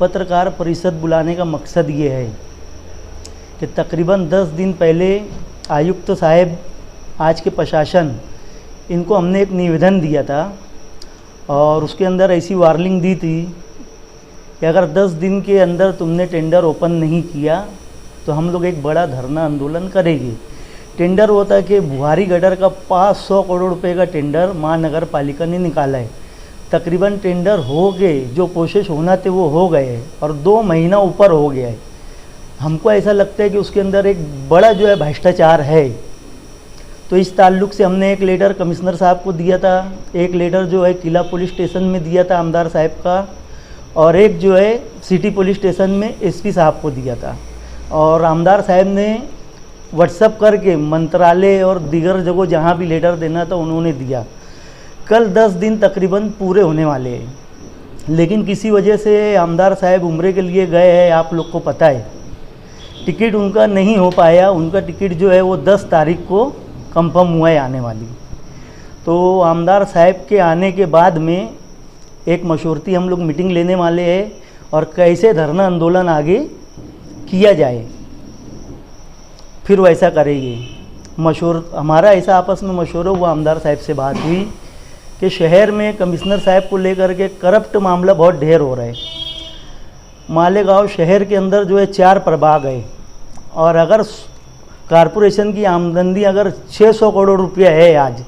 पत्रकार परिषद बुलाने का मकसद ये है कि तकरीबन 10 दिन पहले आयुक्त साहब, आज के प्रशासन, इनको हमने एक निवेदन दिया था और उसके अंदर ऐसी वार्निंग दी थी कि अगर 10 दिन के अंदर तुमने टेंडर ओपन नहीं किया तो हम लोग एक बड़ा धरना आंदोलन करेंगे। टेंडर होता है कि बुहारी गटर का 500 करोड़ रुपए का टेंडर महानगर पालिका ने निकाला है। तकरीबन टेंडर हो गए, जो प्रोसेस होना थे वो हो गए और 2 महीना ऊपर हो गया है। हमको ऐसा लगता है कि उसके अंदर एक बड़ा जो है भ्रष्टाचार है। तो इस ताल्लुक़ से हमने एक लेटर कमिश्नर साहब को दिया था, एक लेटर जो है किला पुलिस स्टेशन में दिया था आमदार साहब का, और एक जो है सिटी पुलिस स्टेशन में एसपी साहब को दिया था। और आमदार साहब ने व्हाट्सएप करके मंत्रालय और दीगर जगहों जहाँ भी लेटर देना था उन्होंने दिया। कल 10 दिन तकरीबन पूरे होने वाले हैं, लेकिन किसी वजह से आमदार साहब उम्रे के लिए गए हैं, आप लोग को पता है। टिकट उनका नहीं हो पाया, उनका टिकट जो है वो 10 तारीख को कंफर्म हुआ है आने वाली। तो आमदार साहब के आने के बाद में एक मशवरती हम लोग मीटिंग लेने वाले हैं और कैसे धरना आंदोलन आगे किया जाए, फिर वैसा करेंगे। हमारा ऐसा आपस में मशवरा हुआ, आमदार साहब से बात हुई कि शहर में कमिश्नर साहब को लेकर के करप्ट मामला बहुत ढेर हो रहा है। मालेगांव शहर के अंदर जो है 4 प्रभाग है और अगर कारपोरेशन की आमदनी अगर 600 करोड़ रुपया है आज,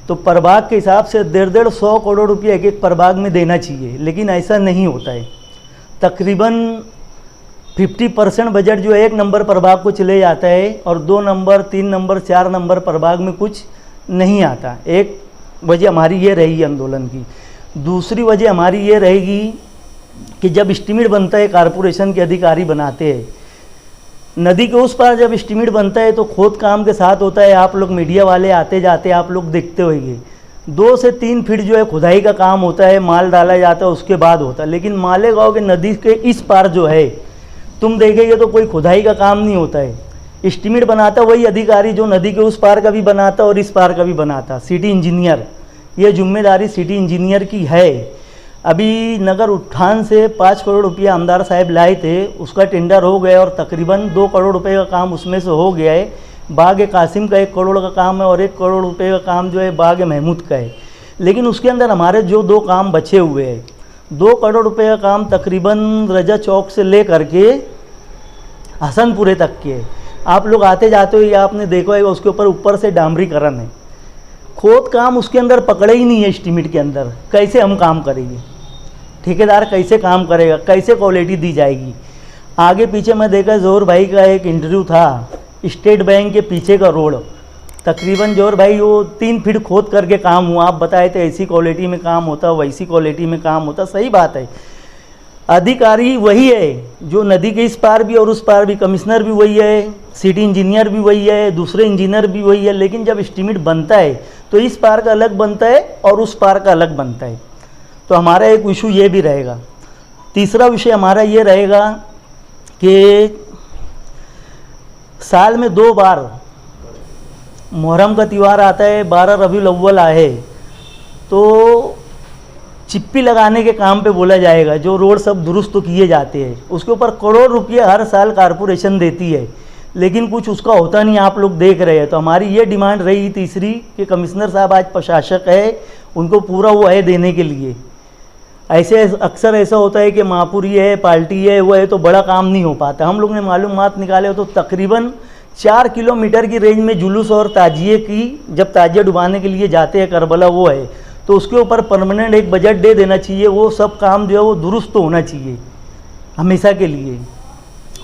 तो प्रभाग के हिसाब से 150 करोड़ रुपया एक प्रभाग में देना चाहिए, लेकिन ऐसा नहीं होता है। तकरीबन 50% बजट जो है 1 नंबर प्रभाग को चले जाता है और 2 नंबर, 3 नंबर, 4 नंबर प्रभाग में कुछ नहीं आता। एक वजह हमारी ये रहेगी आंदोलन की। दूसरी वजह हमारी ये रहेगी कि जब एस्टीमेट बनता है, कारपोरेशन के अधिकारी बनाते हैं, नदी के उस पार जब एस्टीमेट बनता है तो खोद काम के साथ होता है। आप लोग मीडिया वाले आते जाते आप लोग देखते होंगे, 2 से 3 फीट जो है खुदाई का काम होता है, माल डाला जाता है, उसके बाद होता है। लेकिन मालेगांव के नदी के इस पार जो है तुम देखेंगे तो कोई खुदाई का काम नहीं होता है। एस्टीमेट बनाता वही अधिकारी जो नदी के उस पार का भी बनाता और इस पार का भी बनाता, सिटी इंजीनियर। ये जिम्मेदारी सिटी इंजीनियर की है। अभी नगर उत्थान से 5 करोड़ रुपया आमदार साहब लाए थे, उसका टेंडर हो गया और तकरीबन 2 करोड़ रुपए का काम उसमें से हो गया है। बाग कासिम का 1 करोड़ का काम है और 1 करोड़ रुपए का काम जो है बाग महमूद का है। लेकिन उसके अंदर हमारे जो 2 काम बचे हुए हैं, 2 करोड़ रुपए का काम तकरीबन रजा चौक से ले करके हसनपुरे तक के है। आप लोग आते जाते हो या आपने देखा है, उसके ऊपर से डामरीकरण है। खोद काम उसके अंदर पकड़े ही नहीं है एस्टीमेट के अंदर। कैसे हम काम करेंगे? ठेकेदार कैसे काम करेगा? कैसे क्वालिटी दी जाएगी? आगे पीछे मैं देखा, जोहर भाई का एक इंटरव्यू था, स्टेट बैंक के पीछे का रोड, तकरीबन जोहर भाई वो 3 फीट खोद करके काम हुआ। आप बताए थे ऐसी क्वालिटी में काम होता, वैसी क्वालिटी में काम होता। सही बात है, अधिकारी वही है जो नदी के इस पार भी और उस पार भी, कमिश्नर भी वही है, सिटी इंजीनियर भी वही है, दूसरे इंजीनियर भी वही है। लेकिन जब एस्टीमेट बनता है तो इस पार का अलग बनता है और उस पार का अलग बनता है। तो हमारा एक इशू ये भी रहेगा। तीसरा विषय हमारा ये रहेगा कि साल में 2 बार मुहर्रम का त्यौहार आता है, 12 रबीउल अव्वल आए, तो चिप्पी लगाने के काम पे बोला जाएगा। जो रोड सब दुरुस्त तो किए जाते हैं, उसके ऊपर करोड़ रुपये हर साल कारपोरेशन देती है, लेकिन कुछ उसका होता नहीं, आप लोग देख रहे हैं। तो हमारी ये डिमांड रही तीसरी कि कमिश्नर साहब आज प्रशासक है, उनको पूरा वो है देने के लिए। ऐसे अक्सर ऐसा होता है कि महापुरी है, पार्टी है, वो है, तो बड़ा काम नहीं हो पाता। हम लोग ने मालूमात निकाले तो तकरीबन 4 किलोमीटर की रेंज में जुलूस और ताजिए की, जब ताजिया डुबाने के लिए जाते हैं करबला, वो है, तो उसके ऊपर परमानेंट एक बजट दे देना चाहिए। वो सब काम जो है वो दुरुस्त होना चाहिए हमेशा के लिए।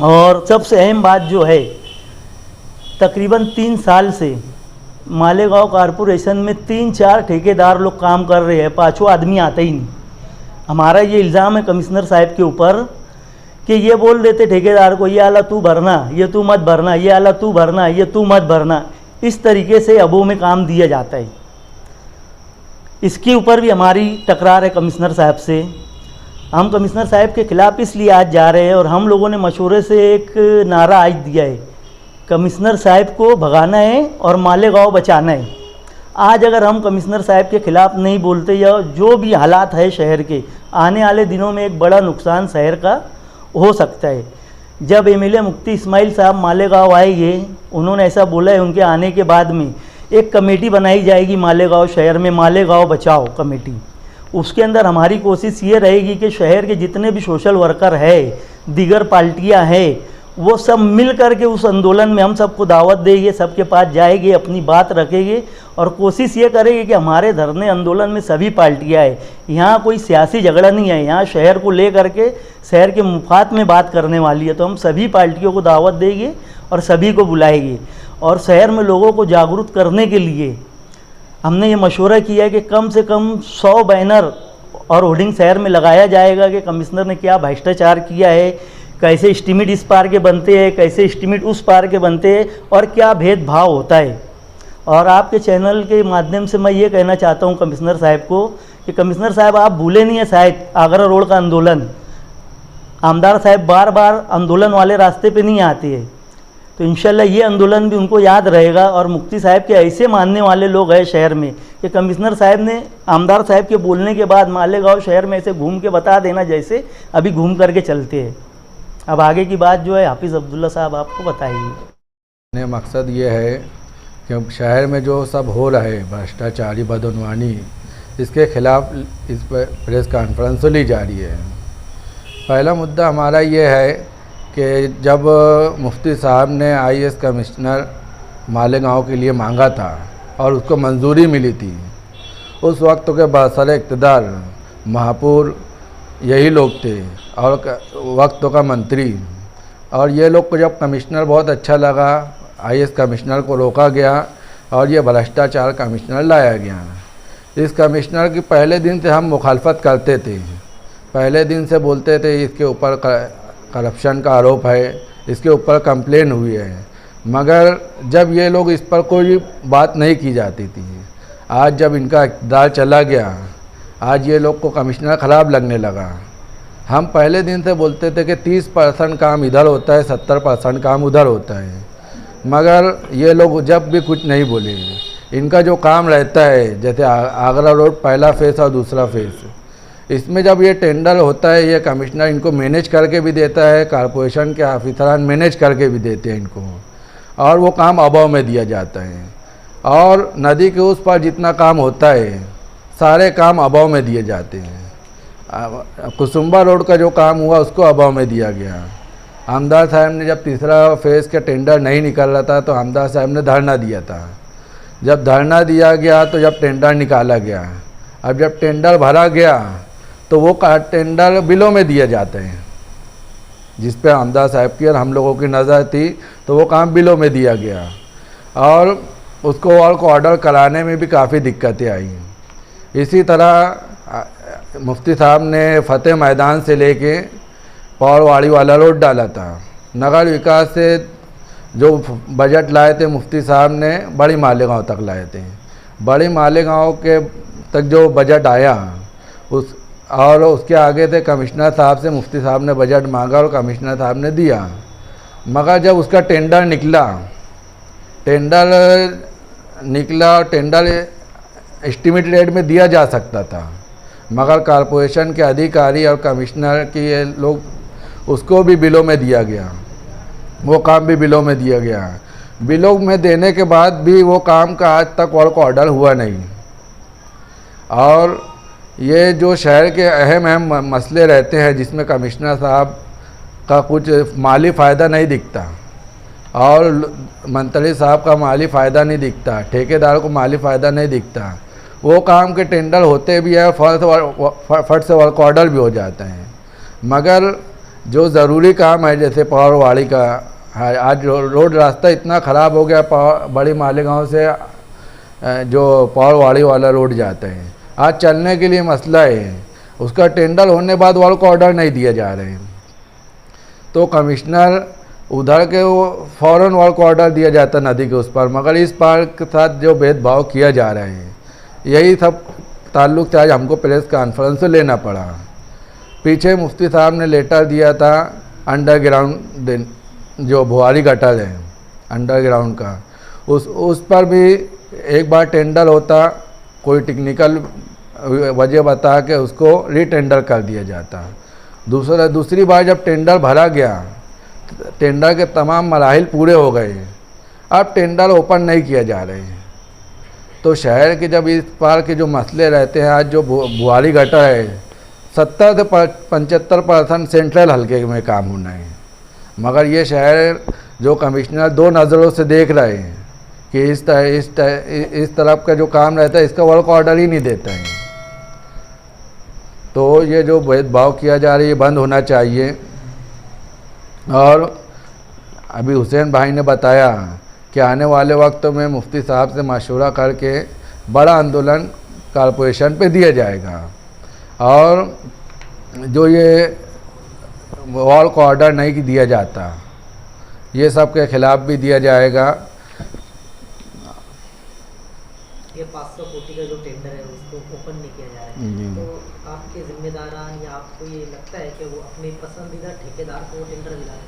और सबसे अहम बात जो है, तकरीबन 3 साल से मालेगांव कारपोरेशन में 3-4 ठेकेदार लोग काम कर रहे हैं, 5वां आदमी आता ही नहीं। हमारा ये इल्ज़ाम है कमिश्नर साहब के ऊपर कि ये बोल देते ठेकेदार को, ये आला तू भरना, ये तू मत भरना, ये आला तू भरना, ये तू मत भरना। इस तरीके से अबों में काम दिया जाता है। इसके ऊपर भी हमारी तकरार है कमिश्नर साहब से। हम कमिश्नर साहब के ख़िलाफ़ इसलिए आज जा रहे हैं और हम लोगों ने मशवरे से एक नारा आज दिया है, कमिश्नर साहब को भगाना है और मालेगांव बचाना है। आज अगर हम कमिश्नर साहब के ख़िलाफ़ नहीं बोलते या जो भी हालात है शहर के, आने वाले दिनों में एक बड़ा नुकसान शहर का हो सकता है। जब एमएलए मुफ्ती इस्माइल साहब मालेगांव आएंगे, उन्होंने ऐसा बोला है, उनके आने के बाद में एक कमेटी बनाई जाएगी मालेगांव शहर में, मालेगांव बचाओ कमेटी। उसके अंदर हमारी कोशिश ये रहेगी कि शहर के जितने भी सोशल वर्कर है, दीगर पार्टियां हैं, वो सब मिल कर के उस आंदोलन में हम सबको दावत देंगे, सबके पास जाएंगे, अपनी बात रखेंगे और कोशिश ये करेंगे कि हमारे धरने आंदोलन में सभी पार्टियां हैं। यहाँ कोई सियासी झगड़ा नहीं है, यहाँ शहर को ले करके शहर के मुफाद में बात करने वाली है। तो हम सभी पार्टियों को दावत देंगे और सभी को बुलाएंगे और शहर में लोगों को जागरूक करने के लिए हमने ये मशवरा किया है कि कम से कम 100 बैनर और होर्डिंग शहर में लगाया जाएगा कि कमिश्नर ने क्या भ्रष्टाचार किया है, कैसे एस्टीमेट इस पार के बनते हैं, कैसे एस्टीमेट उस पार के बनते हैं और क्या भेदभाव होता है। और आपके चैनल के माध्यम से मैं ये कहना चाहता हूँ कमिश्नर साहब को कि कमिश्नर साहब आप भूले नहीं है शायद आगरा रोड का आंदोलन। आमदार साहब बार बार आंदोलन वाले रास्ते पे नहीं आते हैं, तो इंशाल्लाह ये आंदोलन भी उनको याद रहेगा। और मुफ्ती साहब के ऐसे मानने वाले लोग हैं शहर में कि कमिश्नर साहब ने आमदार साहब के बोलने के बाद मालेगांव शहर में ऐसे घूम के बता देना जैसे अभी घूम करके चलते हैं। अब आगे की बात जो है हाफिज़ अब्दुल्ला साहब आपको बताइए। मकसद ये है कि शहर में जो सब हो रहा है भ्रष्टाचारी बदनवानी, इसके खिलाफ इस पर प्रेस कॉन्फ्रेंस ली जा रही है। पहला मुद्दा हमारा ये है कि जब मुफ्ती साहब ने आईएएस कमिश्नर मालेगांव के लिए मांगा था और उसको मंजूरी मिली थी, उस वक्त के बासर इक़्तिदार महापुर यही लोग थे और वक्त का मंत्री, और ये लोग को जब कमिश्नर बहुत अच्छा लगा, आईएएस कमिश्नर को रोका गया और ये भ्रष्टाचार कमिश्नर लाया गया। इस कमिश्नर की पहले दिन से हम मुखालफत करते थे, पहले दिन से बोलते थे इसके ऊपर करप्शन का आरोप है, इसके ऊपर कंप्लेन हुई है, मगर जब ये लोग इस पर कोई बात नहीं की जाती थी। आज जब इनका इक़्तिदार चला गया, आज ये लोग को कमिश्नर ख़राब लगने लगा। हम पहले दिन से बोलते थे कि 30% काम इधर होता है, 70% काम उधर होता है, मगर ये लोग जब भी कुछ नहीं बोले। इनका जो काम रहता है, जैसे आगरा रोड पहला फेज़ और दूसरा फेज़, इसमें जब ये टेंडर होता है, ये कमिश्नर इनको मैनेज करके भी देता है, कॉरपोरेशन के ऑफिसरान मैनेज करके भी देते हैं इनको, और वो काम अभाव में दिया जाता है। और नदी के उस पार जितना काम होता है, सारे काम अभाव में दिए जाते हैं। कुसुम्बा रोड का जो काम हुआ उसको अभाव में दिया गया। आमदार साहब ने जब तीसरा फेज़ का टेंडर नहीं निकल रहा था तो आमदार साहब ने धरना दिया था। जब धरना दिया गया तो जब टेंडर निकाला गया, अब जब टेंडर भरा गया तो वो टेंडर बिलों में दिए जाते हैं, जिस पे आमदार साहब की और हम लोगों की नज़र थी, तो वो काम बिलों में दिया गया और उसको ऑर्डर कराने में भी काफ़ी दिक्कतें आई। इसी तरह मुफ्ती साहब ने फतेह मैदान से लेके पौरवाड़ी वाला रोड डाला था। नगर विकास से जो बजट लाए थे मुफ्ती साहब ने बड़ी मालेगांव तक लाए थे। बड़ी मालेगांव के तक जो बजट आया उसके आगे थे कमिश्नर साहब से मुफ्ती साहब ने बजट मांगा और कमिश्नर साहब ने दिया, मगर जब उसका टेंडर निकला और टेंडर एस्टीमेट रेट में दिया जा सकता था, मगर कॉरपोरेशन के अधिकारी और कमिश्नर के ये लोग उसको भी बिलों में दिया गया, वो काम भी बिलों में दिया गया। बिलों में देने के बाद भी वो काम का आज तक वर्क ऑर्डर हुआ नहीं। और ये जो शहर के अहम मसले रहते हैं जिसमें कमिश्नर साहब का कुछ माली फ़ायदा नहीं दिखता और मंत्री साहब का माली फ़ायदा नहीं दिखता, ठेकेदार को माली फ़ायदा नहीं दिखता, वो काम के टेंडर होते भी है, फट से वर्क ऑर्डर भी हो जाते हैं। मगर जो ज़रूरी काम है, जैसे पौरवाड़ी का है, आज रोड रास्ता इतना ख़राब हो गया, बड़ी मालेगांव से जो पौरवाड़ी वाला रोड जाते हैं, आज चलने के लिए मसला है, उसका टेंडर होने बाद वर्क ऑर्डर नहीं दिए जा रहे हैं। तो कमिश्नर उधर के वो फ़ौरन वर्क ऑर्डर दिया जाता नदी के उस पार, मगर इस पार के साथ जो भेदभाव किया जा रहा है, यही सब ताल्लुक़ से आज हमको प्रेस कॉन्फ्रेंस से लेना पड़ा। पीछे मुफ्ती साहब ने लेटर दिया था अंडरग्राउंड जो भुआरी गटर है अंडरग्राउंड का, उस पर भी एक बार टेंडर होता, कोई टेक्निकल वजह बता के उसको रीटेंडर कर दिया जाता। दूसरी बार जब टेंडर भरा गया, टेंडर के तमाम मराहिल पूरे हो गए, अब टेंडर ओपन नहीं किया जा रहे हैं। तो शहर के जब इस पार के जो मसले रहते हैं, आज जो बुआरी गटर है 70 से 75% सेंट्रल हल्के में काम होना है, मगर ये शहर जो कमिश्नर दो नज़रों से देख रहे हैं कि इस तरफ का जो काम रहता है इसका वर्क ऑर्डर ही नहीं देता है। तो ये जो भेदभाव किया जा रहा है ये बंद होना चाहिए। और अभी हुसैन भाई ने बताया कि आने वाले वक्त में मुफ्ती साहब से मशवरा करके बड़ा आंदोलन कॉरपोरेशन पे दिया जाएगा और जो ये वर्क ऑर्डर नहीं दिया जाता ये सब के खिलाफ भी दिया जाएगा। ये 500 कोटी का जो टेंडर है उसको ओपन नहीं किया जा रहा है, तो आपके जिम्मेदारान या आपको ये लगता है कि वो अपने पसंदीदा ठेकेदार को टेंडर दिलाना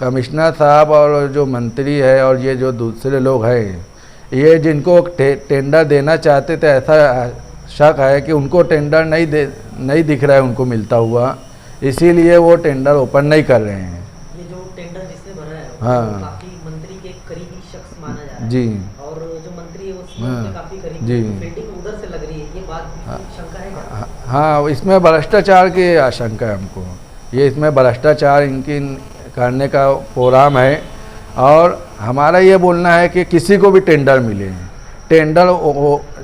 कमिश्नर साहब और जो मंत्री है और ये जो दूसरे लोग हैं, ये जिनको टेंडर देना चाहते थे, ऐसा शक है कि उनको टेंडर नहीं दिख रहा है उनको मिलता हुआ, इसीलिए वो टेंडर ओपन नहीं कर रहे हैं। ये जो टेंडर जिसने भरा है हाँ, वो काफी मंत्री के करीबी शख्स माना जा रहा है जी, और जो मंत्री है वो हाँ, उसके काफी करीबी, जी, तो फील्डिंग उधर से लग रही है, ये बात की शंका है क्या? हाँ, इसमें भ्रष्टाचार की आशंका है हमको। ये इसमें भ्रष्टाचार इनकी करने का प्रोग्राम है और हमारा ये बोलना है कि किसी को भी टेंडर मिले, टेंडर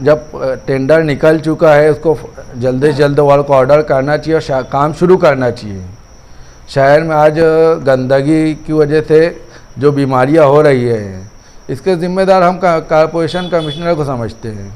जब टेंडर निकल चुका है उसको जल्द से जल्द वर्क ऑर्डर करना चाहिए और काम शुरू करना चाहिए। शहर में आज गंदगी की वजह से जो बीमारियां हो रही है इसके ज़िम्मेदार हम कॉरपोरेशन कमिश्नर को समझते हैं।